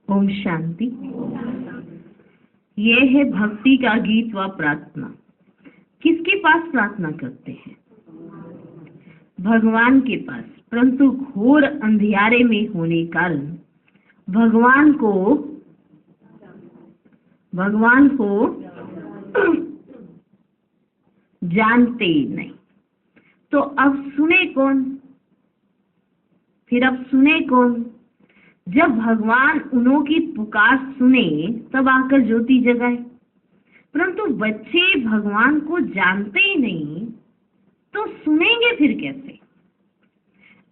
ओम शांति। यह है भक्ति का गीत व प्रार्थना। किसके पास प्रार्थना करते हैं? भगवान के पास। परंतु घोर अंधियारे में होने कारण भगवान को जानते ही नहीं। तो अब सुने कौन? फिर अब सुने कौन? जब भगवान उन्हों की पुकार सुने तब आकर ज्योति जगाए। परंतु बच्चे भगवान को जानते ही नहीं तो सुनेंगे फिर कैसे?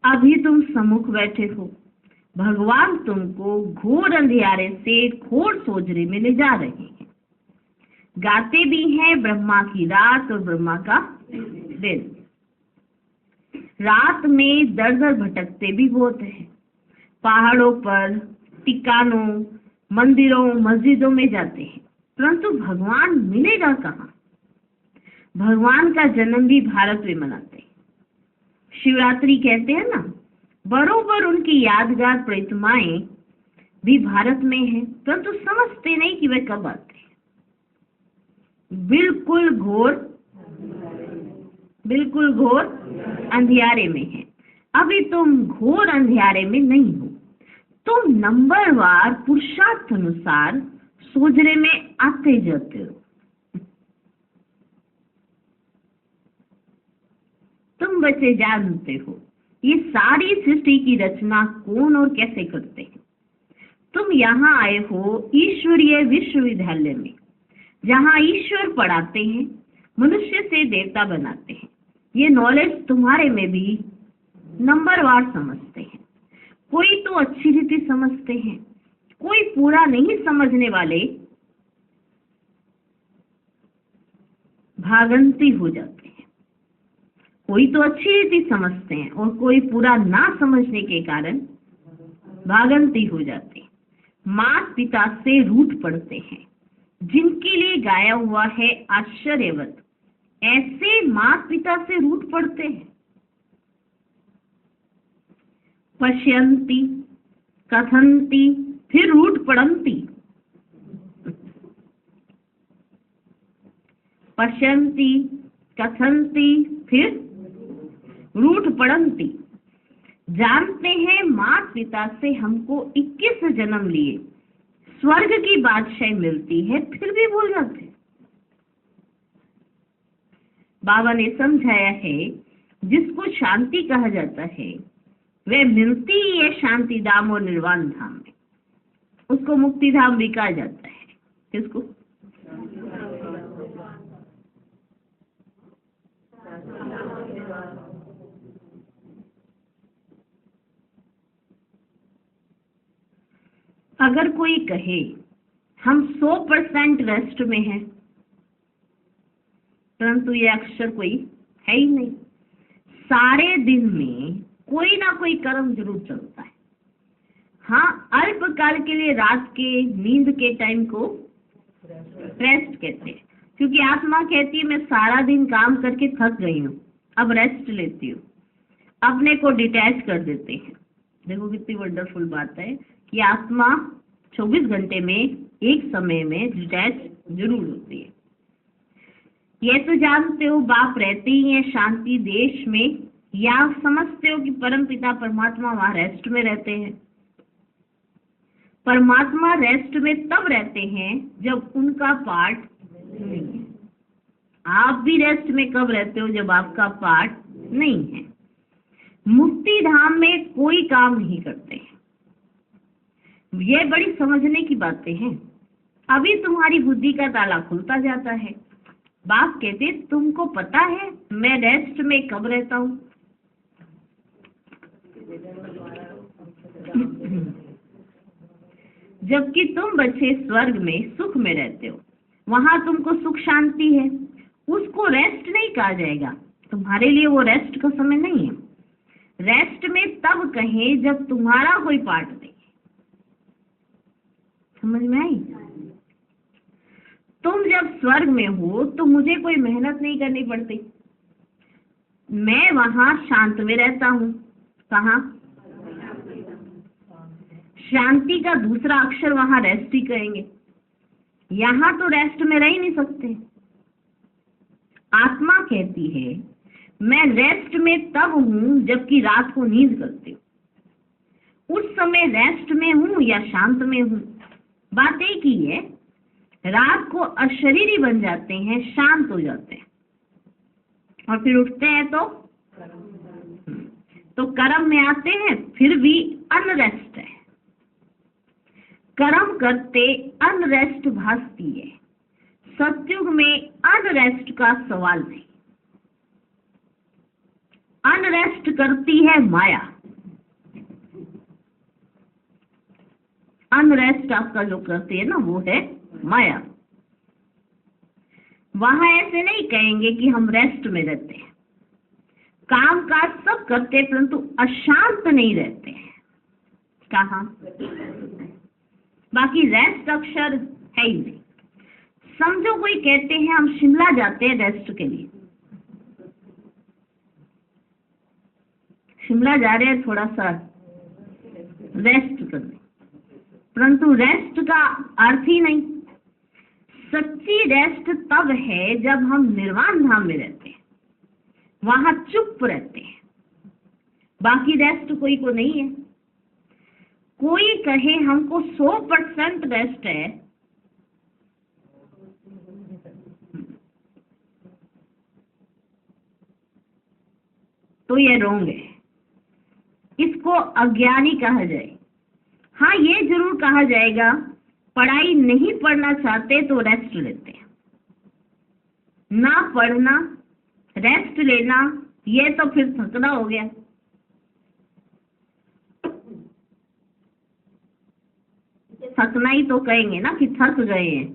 अभी तुम सम्मुख बैठे हो, भगवान तुमको घोर अंधियारे से घोर सोजरे में ले जा रहे हैं। गाते भी हैं ब्रह्मा की रात और ब्रह्मा का दिन। रात में दर दर भटकते भी बहुत हैं। पहाड़ों पर, टिकानों, मंदिरों, मस्जिदों में जाते हैं, परंतु भगवान मिलेगा कहाँ? भगवान का जन्म भी भारत में मनाते हैं। शिवरात्रि कहते हैं ना, बरोबर उनकी यादगार प्रतिमाएं भी भारत में हैं, परंतु समझते नहीं कि वे कब आते हैं। बिल्कुल घोर अंधियारे में है। अभी तुम घोर अंधियारे में नहीं हो, तुम नंबरवार पुरुषार्थ अनुसार सोजरे में आते जाते हो। तुम बच्चे जानते हो ये सारी सृष्टि की रचना कौन और कैसे करते हैं। तुम यहाँ आए हो ईश्वरीय विश्वविद्यालय में, जहाँ ईश्वर पढ़ाते हैं, मनुष्य से देवता बनाते हैं। ये नॉलेज तुम्हारे में भी नंबरवार समझते हैं। कोई तो अच्छी रीति समझते हैं, कोई पूरा नहीं समझने वाले भागंती हो जाते हैं। कोई तो अच्छी रीति समझते हैं और कोई पूरा ना समझने के कारण भागंती हो जाते हैं। माता पिता से रूठ पड़ते हैं, जिनके लिए गाया हुआ है आश्चर्यवत, ऐसे माता पिता से रूठ पड़ते हैं। पश्यन्ति, कथन्ति, फिर रूठ पड़न्ति। पश्यन्ति, कथन्ति, फिर रूठ पड़न्ति। जानते हैं माता पिता से हमको 21 जन्म लिए स्वर्ग की बादशाही मिलती है, फिर भी भूल जाते हैं। बाबा ने समझाया है, जिसको शांति कहा जाता है वह मिलती ही है शांति धाम और निर्वाण धाम में। उसको मुक्ति धाम भी कहा जाता है। किसको? अगर कोई कहे हम 100% रेस्ट में हैं, परंतु ये अक्षर कोई है ही नहीं। सारे दिन में कोई ना कोई कर्म जरूर चलता है। हाँ, अल्पकाल के लिए रात के नींद के टाइम को रेस्ट कहते हैं, क्योंकि आत्मा कहती है मैं सारा दिन काम करके थक गई हूँ, अब रेस्ट लेती हूँ। अपने को डिटैच कर देते हैं। देखो कितनी वंडरफुल बात है कि आत्मा 24 घंटे में एक समय में डिटैच जरूर होती है। ये तो जानते हो बाप रहते ही हैं शांति देश में, या समझते हो कि परम पिता परमात्मा वहां रेस्ट में रहते हैं। परमात्मा रेस्ट में तब रहते हैं जब उनका पार्ट नहीं है। आप भी रेस्ट में कब रहते हो? जब आपका पार्ट नहीं है। मुक्ति धाम में कोई काम नहीं करते हैं। ये बड़ी समझने की बातें हैं। अभी तुम्हारी बुद्धि का ताला खुलता जाता है। बाप कहते तुमको पता है मैं रेस्ट में कब रहता हूँ? जबकि तुम बच्चे स्वर्ग में सुख में रहते हो, वहां तुमको सुख शांति है, उसको रेस्ट नहीं कहा जाएगा। तुम्हारे लिए वो रेस्ट का समय नहीं है। रेस्ट में तब कहें जब तुम्हारा कोई पार्ट नहीं। समझ में आई? तुम जब स्वर्ग में हो तो मुझे कोई मेहनत नहीं करनी पड़ती। मैं वहां शांत में रहता हूँ। कहाँ? शांति का दूसरा अक्षर वहां रेस्ट ही कहेंगे। यहां तो रेस्ट में रह ही नहीं सकते। आत्मा कहती है मैं रेस्ट में तब हूं जबकि रात को नींद करती हूं। उस समय रेस्ट में हूं या शांत में हूं, बात एक ही है। रात को अशरीरी बन जाते हैं, शांत हो जाते हैं, और फिर उठते हैं तो कर्म में आते हैं, फिर भी अनरेस्ट है। कर्म करते अनरेस्ट भासती है। सतयुग में अनरेस्ट का सवाल नहीं। अनरेस्ट करती है माया। अनरेस्ट आपका जो करती है ना, वो है माया। वहां ऐसे नहीं कहेंगे कि हम रेस्ट में रहते हैं, काम काज सब करते हैं, परंतु अशांत नहीं रहते हैं। कहा बाकी रेस्ट अक्षर है ही नहीं। समझो कोई कहते हैं हम शिमला जाते हैं रेस्ट के लिए, शिमला जा रहे हैं थोड़ा सा रेस्ट करने, परंतु रेस्ट का अर्थ ही नहीं। सच्ची रेस्ट तब है जब हम निर्वाण धाम में रहते हैं, वहां चुप रहते हैं। बाकी रेस्ट कोई को नहीं है। कोई कहे हमको 100% रेस्ट है, तो ये रोंग है, इसको अज्ञानी कहा जाए। हाँ, ये जरूर कहा जाएगा पढ़ाई नहीं पढ़ना चाहते तो रेस्ट लेते हैं। ना पढ़ना, रेस्ट लेना, ये तो फिर थकना हो गया। थकना ही तो कहेंगे ना कि थक गए हैं,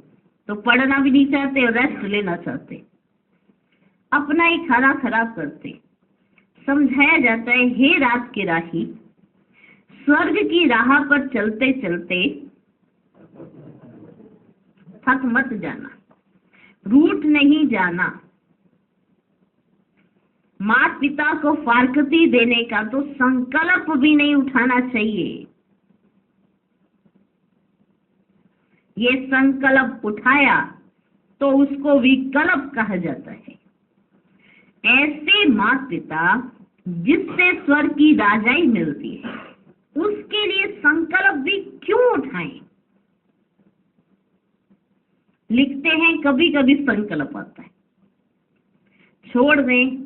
तो पढ़ना भी नहीं चाहते और रेस्ट लेना चाहते, अपना ही खाना खराब करते। समझाया जाता है हे रात के राही, स्वर्ग की राह पर चलते चलते थक मत जाना, रूठ नहीं जाना। माता पिता को फारकती देने का तो संकल्प भी नहीं उठाना चाहिए। ये संकल्प उठाया तो उसको विकल्प कहा जाता है। ऐसे माता पिता जिससे स्वर्ग की राजाई मिलती है, उसके लिए संकल्प भी क्यों उठाएं? लिखते हैं कभी कभी संकल्प आता है, छोड़ दें,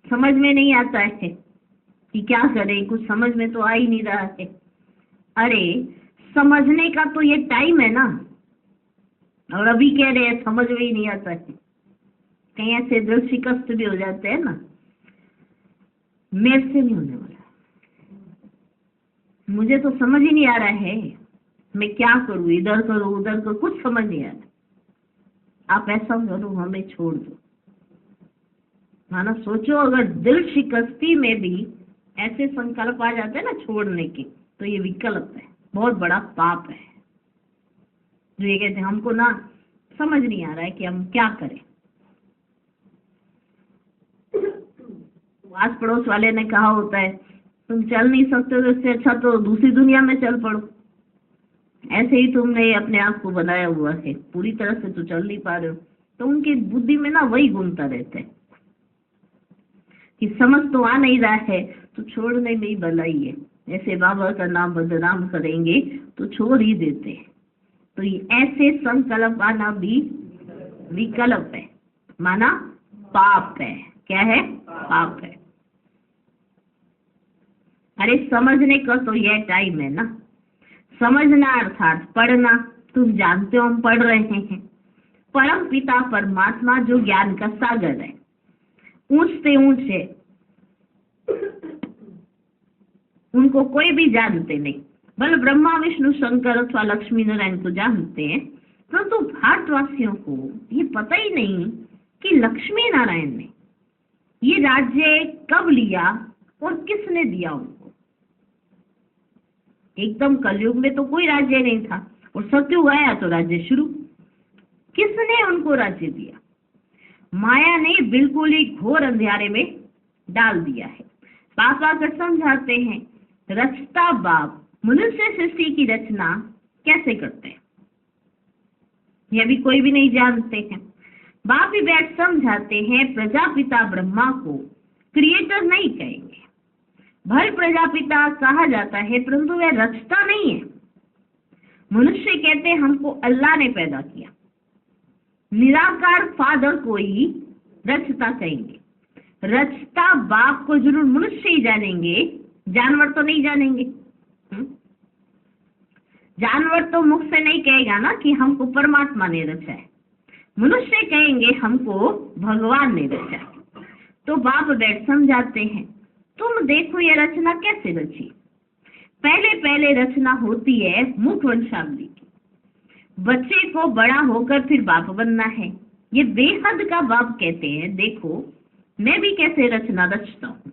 समझ में नहीं आता है कि क्या करें, कुछ समझ में तो आ ही नहीं रहा है। अरे समझने का तो ये टाइम है ना, और अभी कह रहे हैं समझ में ही नहीं आता है। कहीं ऐसे दिल शिकस्त भी हो जाते हैं ना, मेरे से नहीं होने वाला, मुझे तो समझ ही नहीं आ रहा है, मैं क्या करूं, इधर करूं उधर करूं, कुछ समझ नहीं आ रहा। आप ऐसा करो, हमें छोड़ दो। माना सोचो अगर दिल शिकस्ती में भी ऐसे संकल्प आ जाते हैं ना छोड़ने के, तो ये विकल्प है, बहुत बड़ा पाप है। जो ये कहते हैं हमको ना समझ नहीं आ रहा है कि हम क्या करें। आस पड़ोस वाले ने कहा होता है तुम चल नहीं सकते तो इससे अच्छा तो दूसरी दुनिया में चल पड़ो। ऐसे ही तुमने अपने आप को बनाया हुआ है, पूरी तरह से तो चल नहीं पा रहे हो। तो उनकी बुद्धि में ना वही घूमता रहता है कि समझ तो आ नहीं रहा है तो छोड़ने में ही भलाई है। ऐसे बाबा का नाम बदनाम करेंगे तो छोड़ ही देते हैं। तो ये ऐसे संकल्प आना भी विकल्प है, माना पाप है। क्या है? पाप है। अरे समझने का तो यह टाइम है ना, समझना अर्थात पढ़ना। तुम जानते हो हम पढ़ रहे हैं। परम पिता परमात्मा जो ज्ञान का सागर है, ऊंच से ऊंच है, उनको कोई भी जानते नहीं। बल ब्रह्मा विष्णु शंकर अथवा लक्ष्मी नारायण को जानते हैं, परंतु भारतवासियों को ये पता ही नहीं कि लक्ष्मी नारायण ने ये राज्य कब लिया और किसने दिया उनको। एकदम कलयुग में तो कोई राज्य नहीं था, और सतयुग आया तो राज्य शुरू। किसने उनको राज्य दिया? माया ने बिल्कुल ही घोर अंधेरे में डाल दिया है। पापा कर समझाते हैं, रचता बाप मनुष्य सृष्टि की रचना कैसे करते हैं यह भी कोई भी नहीं जानते हैं। बाप ही बैठ समझाते हैं, प्रजापिता ब्रह्मा को क्रिएटर नहीं कहेंगे। भले प्रजापिता कहा जाता है परंतु वह रचता नहीं है। मनुष्य कहते हैं हमको अल्लाह ने पैदा किया। निराकार फादर को ही रचता कहेंगे। रचता बाप को जरूर मनुष्य ही जानेंगे, जानवर तो नहीं जानेंगे। जानवर तो मुख से नहीं कहेगा ना कि हमको परमात्मा ने रचा है। मनुष्य कहेंगे हमको भगवान ने रचा है। तो बाप बैठ समझाते हैं, तुम देखो ये रचना कैसे रची। पहले पहले रचना होती है मुख वंशावली की। बच्चे को बड़ा होकर फिर बाप बनना है। ये बेहद का बाप कहते हैं, देखो मैं भी कैसे रचना रचता हूँ।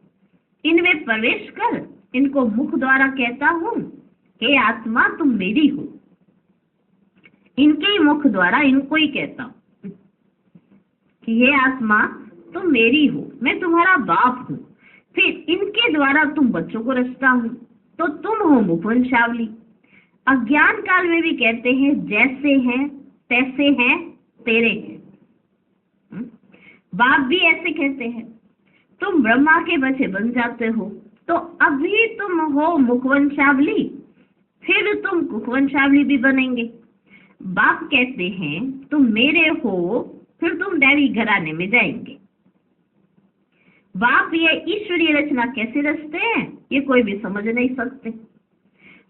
इनमें प्रवेश कर इनको मुख द्वारा कहता हूँ, हे आत्मा तुम मेरी हो। इनके ही मुख द्वारा इनको ही कहता हूँ कि हे आत्मा तुम मेरी हो, मैं तुम्हारा बाप हूँ। फिर इनके द्वारा तुम बच्चों को रचता हूँ, तो तुम हो मुख वंशावली। अज्ञान काल में भी कहते हैं जैसे हैं तैसे हैं तेरे हैं। बाप भी ऐसे कहते हैं, तुम ब्रह्मा के बच्चे बन जाते हो तो अभी तुम हो मुखवंशावली, फिर तुम कुखवंशावली भी बनेंगे। बाप कहते हैं तुम मेरे हो, फिर तुम दैवी घराने में जाएंगे। बाप ये ईश्वरीय रचना कैसे रचते हैं ये कोई भी समझ नहीं सकते।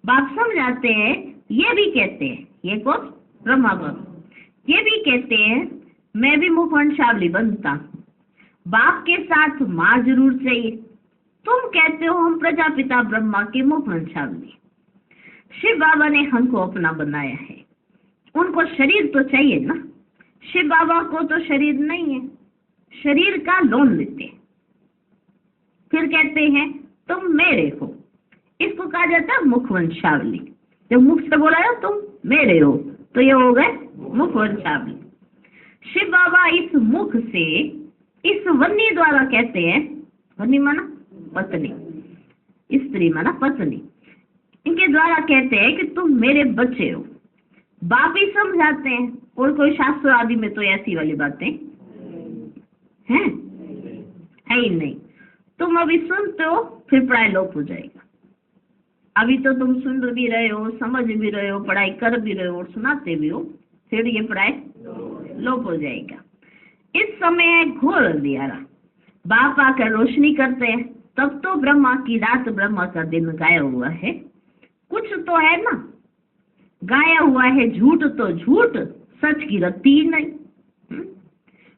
बाप समझाते हैं, ये भी कहते हैं, ये कौन ब्रह्मा बाप, ये भी कहते हैं मैं भी मुखवंशावली बनता हूँ। बाप के साथ माँ जरूर चाहिए। तुम कहते हो हम प्रजापिता ब्रह्मा के मुखवंशावली। शिव बाबा ने हमको अपना बनाया है, उनको शरीर तो चाहिए ना। शिव बाबा को तो शरीर नहीं है, शरीर का लोन लेते हैं। फिर कहते हैं तुम मेरे हो, इसको कहा जाता है मुखवंशावली। जब मुख से बोला है तुम मेरे हो तो ये हो गए मुखवंशावली। शिव बाबा इस मुख से इस वन्नी द्वारा कहते हैं, वन्नी माना पत्नी, स्त्री माना पत्नी, इनके द्वारा कहते हैं कि तुम मेरे बच्चे हो। बाप ही समझाते हैं, और कोई शास्त्र आदि में तो ऐसी वाली बातें हैं है ही नहीं। तुम अभी सुनते हो फिर पढ़ाई लोप हो जाएगा। अभी तो तुम सुन भी रहे हो, समझ भी रहे हो, पढ़ाई कर भी रहे हो और सुनाते भी हो, फिर ये पढ़ाई लोप हो जाएगा। इस समय घोर अंधियारा, बाप आकर रोशनी करते हैं। तब तो ब्रह्मा की रात परब्रह्मा का दिन गाया हुआ है। कुछ तो है ना, गाया हुआ है झूठ तो झूठ, सच की रत्ती नहीं।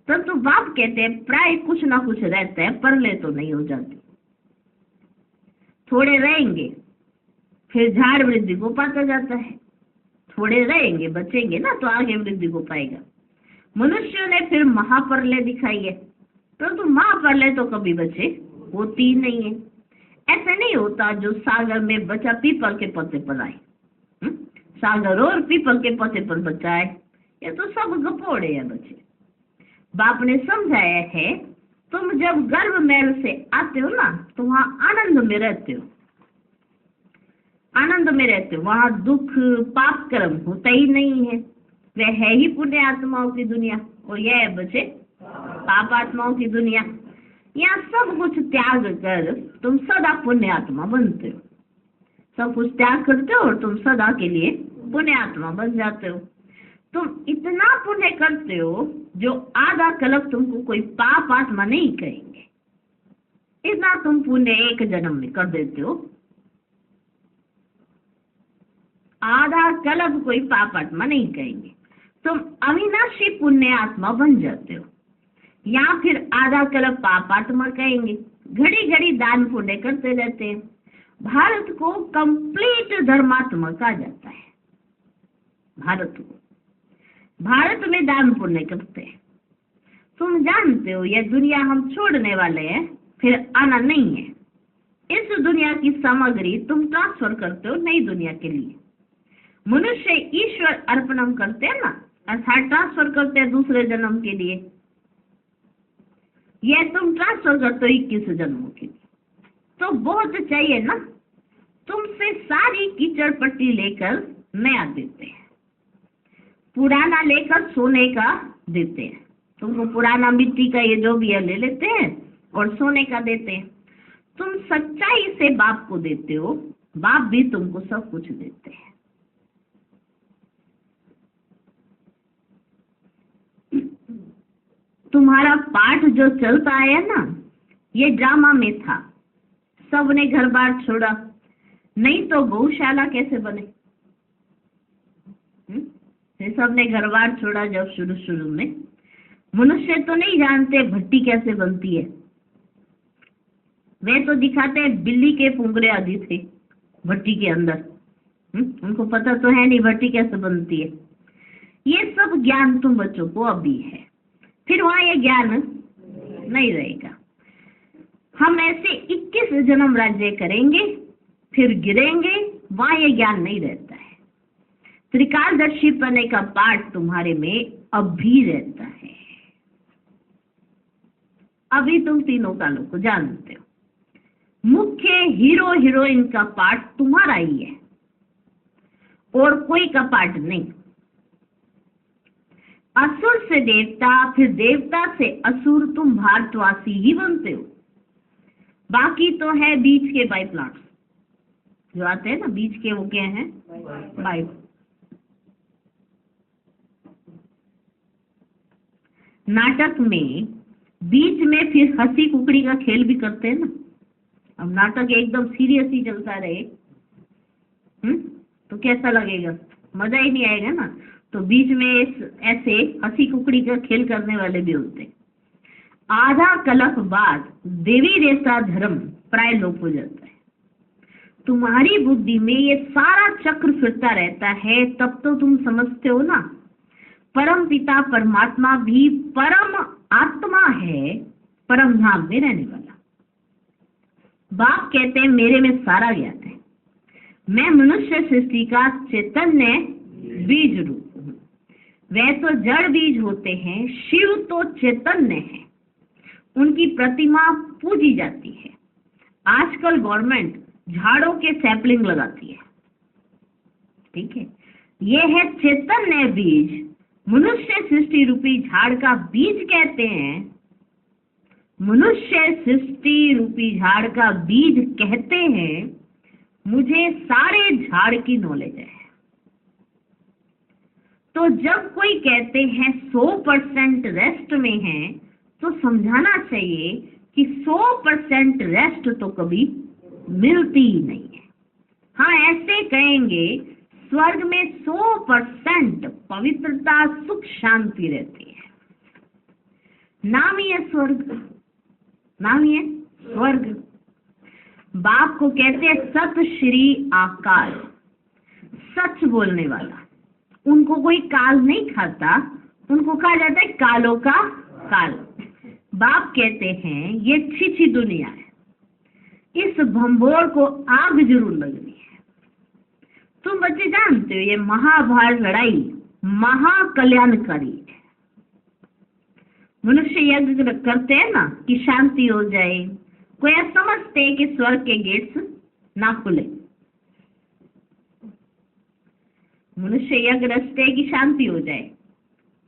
तब तो बाप कहते हैं प्राय कुछ ना कुछ रहता है, परले तो नहीं हो जाती। थोड़े रहेंगे फिर झाड़ वृद्धि को पाता जाता है, थोड़े रहेंगे बचेंगे ना तो आगे वृद्धि को पाएगा। मनुष्यों ने फिर महाप्रलय दिखाई है, परंतु महाप्रलय तो कभी बचे होती नहीं है। ऐसे नहीं होता जो सागर में बचा पीपल के पत्ते पर आए, सागर और पीपल के पत्ते पर बचा है, ये तो सब गपोड़े हैं बच्चे। बाप ने समझाया है तुम जब गर्भ महल से आते हो ना तो वहां आनंद में रहते हो, आनंद में रहते हो। वहां दुख पाप कर्म होता ही नहीं है, वह है ही पुण्य आत्माओं की दुनिया, और यह है बच्चे पाप आत्माओं की दुनिया। यहाँ सब कुछ त्याग कर तुम सदा पुण्य आत्मा बनते हो। सब कुछ त्याग करते हो और तुम सदा के लिए पुण्य आत्मा बन जाते हो। तुम इतना पुण्य करते हो जो आधा कल्प तुमको कोई पाप आत्मा नहीं कहेंगे। इतना तुम पुण्य एक जन्म में कर देते हो, आधा कल्प कोई पाप आत्मा नहीं कहेंगे। तुम अविनाशी पुण्य आत्मा बन जाते हो, या फिर आधा कल्प पाप आत्मा कहेंगे। घड़ी घड़ी दान पुण्य करते रहते हैं। भारत को कंप्लीट धर्मात्मा कहा जाता है। भारत में दान पुण्य करते हैं। तुम जानते हो यह दुनिया हम छोड़ने वाले हैं, फिर आना नहीं है। इस दुनिया की सामग्री तुम ट्रांसफर करते हो नई दुनिया के लिए। मनुष्य ईश्वर अर्पणम करते हैं ना, अर्थात ट्रांसफर करते हैं दूसरे जन्म के लिए। यह तुम ट्रांसफर करते हो 21 जन्मों के लिए, तो बहुत चाहिए ना। तुमसे सारी कीचड़ पट्टी लेकर नया देते हैं, पुराना लेकर सोने का देते हैं। तुमको पुराना मिट्टी का ये जो भी है ले लेते हैं और सोने का देते हैं। तुम सच्चाई से बाप को देते हो, बाप भी तुमको सब कुछ देते हैं। तुम्हारा पाठ जो चलता है ना, ये ड्रामा में था। सबने घर बार छोड़ा, नहीं तो गौशाला कैसे बने? सबने घर बार छोड़ा जब शुरू में। मनुष्य तो नहीं जानते भट्टी कैसे बनती है, वे तो दिखाते हैं बिल्ली के पुंगरे आदि थे भट्टी के अंदर। उनको पता तो है नहीं भट्टी कैसे बनती है। ये सब ज्ञान तुम बच्चों को अभी है, फिर वहां ये ज्ञान नहीं रहेगा। हम ऐसे 21 जन्म राज्य करेंगे, फिर गिरेंगे, वहां ये ज्ञान नहीं रहता है। त्रिकालदर्शी पने का पाठ तुम्हारे में अभी रहता है। अभी तुम तीनों कालों को जानते हो। मुख्य हीरो हीरोइन का पाठ तुम्हारा ही है और कोई का पाठ नहीं। असुर से देवता, फिर देवता से असुर, तुम भारतवासी ही बनते हो। बाकी तो है बीच के बाई प्लांट्स जो आते हैं ना, बीच के वो क्या हैं? बाई। नाटक में बीच में फिर हंसी कुकड़ी का खेल भी करते हैं ना। अब नाटक एकदम सीरियस ही चलता रहे तो कैसा लगेगा? मजा ही नहीं आएगा ना। तो बीच में ऐसे हंसी कुकड़ी का खेल करने वाले भी होते हैं। आधा कलप बाद देवी देवता धर्म प्राय लोप हो जाता है। तुम्हारी बुद्धि में ये सारा चक्र फिरता रहता है, तब तो तुम समझते हो ना, परम पिता परमात्मा भी परम आत्मा है, परम धाम में रहने वाला। बाप कहते हैं मेरे में सारा ज्ञान है, मैं मनुष्य सृष्टि का चैतन्य बीज रूप हूँ। वह तो जड़ बीज होते हैं, शिव तो चैतन्य है, उनकी प्रतिमा पूजी जाती है। आजकल गवर्नमेंट झाड़ों के सैपलिंग लगाती है, ठीक है। ये है चैतन्य बीज, मनुष्य सृष्टि रूपी झाड़ का बीज कहते हैं। मनुष्य सृष्टि रूपी झाड़ का बीज कहते हैं। मुझे सारे झाड़ की नॉलेज है। तो जब कोई कहते हैं 100% रेस्ट में है, तो समझाना चाहिए कि 100% रेस्ट तो कभी मिलती ही नहीं है। हाँ, ऐसे कहेंगे स्वर्ग में 100% पवित्रता, सुख, शांति रहती है। नाम ही है स्वर्ग, नाम ही है स्वर्ग। बाप को कहते हैं सत श्री आकाल, सच बोलने वाला। उनको कोई काल नहीं खाता, उनको कहा जाता है कालों का काल। बाप कहते हैं ये छिछी दुनिया है, इस भंबोर को आग जरूर लगनी है। तुम बच्चे जानते हो ये महाभारत लड़ाई महाकल्याणकारी है। मनुष्य यज्ञ करते हैं ना कि शांति हो जाए। कोई समझते हैं कि स्वर्ग के गेट्स ना खुले। मनुष्य यज्ञ रचते हैं कि शांति हो जाए,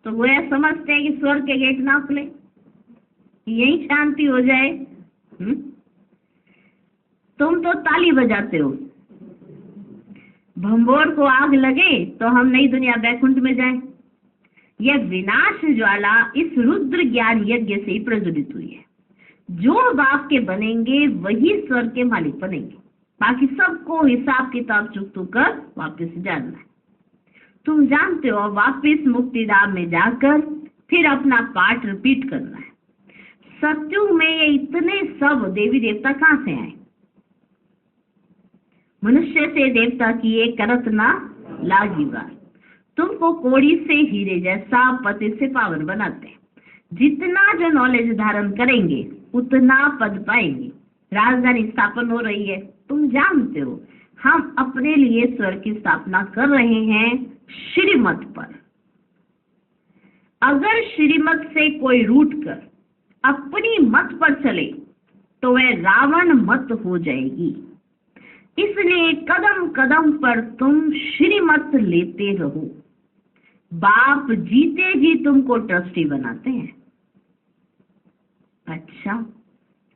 तो वो समझते हैं कि स्वर्ग के गेट ना खुले, यही शांति हो जाए। तुम तो ताली बजाते हो, भंबोर को आग लगे तो हम नई दुनिया बैकुंठ में जाएं। यह विनाश ज्वाला इस रुद्र ज्ञान यज्ञ से ही प्रज्वलित हुई है। जो बाप के बनेंगे वही स्वर्ग के मालिक बनेंगे, बाकी सबको हिसाब किताब चुकतू कर वापस जाना है। तुम जानते हो, वापस मुक्तिधाम में जाकर फिर अपना पाठ रिपीट करना है। सत्युग में ये इतने सब देवी देवता कहाँ से आए? मनुष्य से देवता की ये करत ना लागी बात। तुमको कोड़ी से हीरे जैसा, पति से पावन बनाते हैं। जितना जो नॉलेज धारण करेंगे उतना पद पाएंगे। राजधानी स्थापन हो रही है, तुम जानते हो। हम अपने लिए स्वर्ग की स्थापना कर रहे हैं श्रीमत पर। अगर श्रीमत से कोई रूठ कर अपनी मत पर चले तो वह रावण मत हो जाएगी। इसलिए कदम कदम पर तुम श्रीमत लेते रहो। बाप जीते जी तुमको ट्रस्टी बनाते हैं। अच्छा,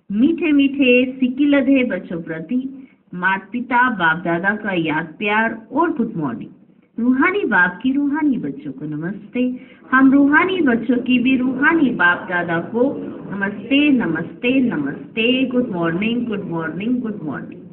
मीठे मीठे सिकिलधे बच्चों प्रति माता पिता बाप दादा का याद प्यार और गुड मॉर्निंग। रूहानी बाप की रूहानी बच्चों को नमस्ते। हम रूहानी बच्चों की भी रूहानी बाप दादा को नमस्ते नमस्ते नमस्ते। Good morning good morning good morning.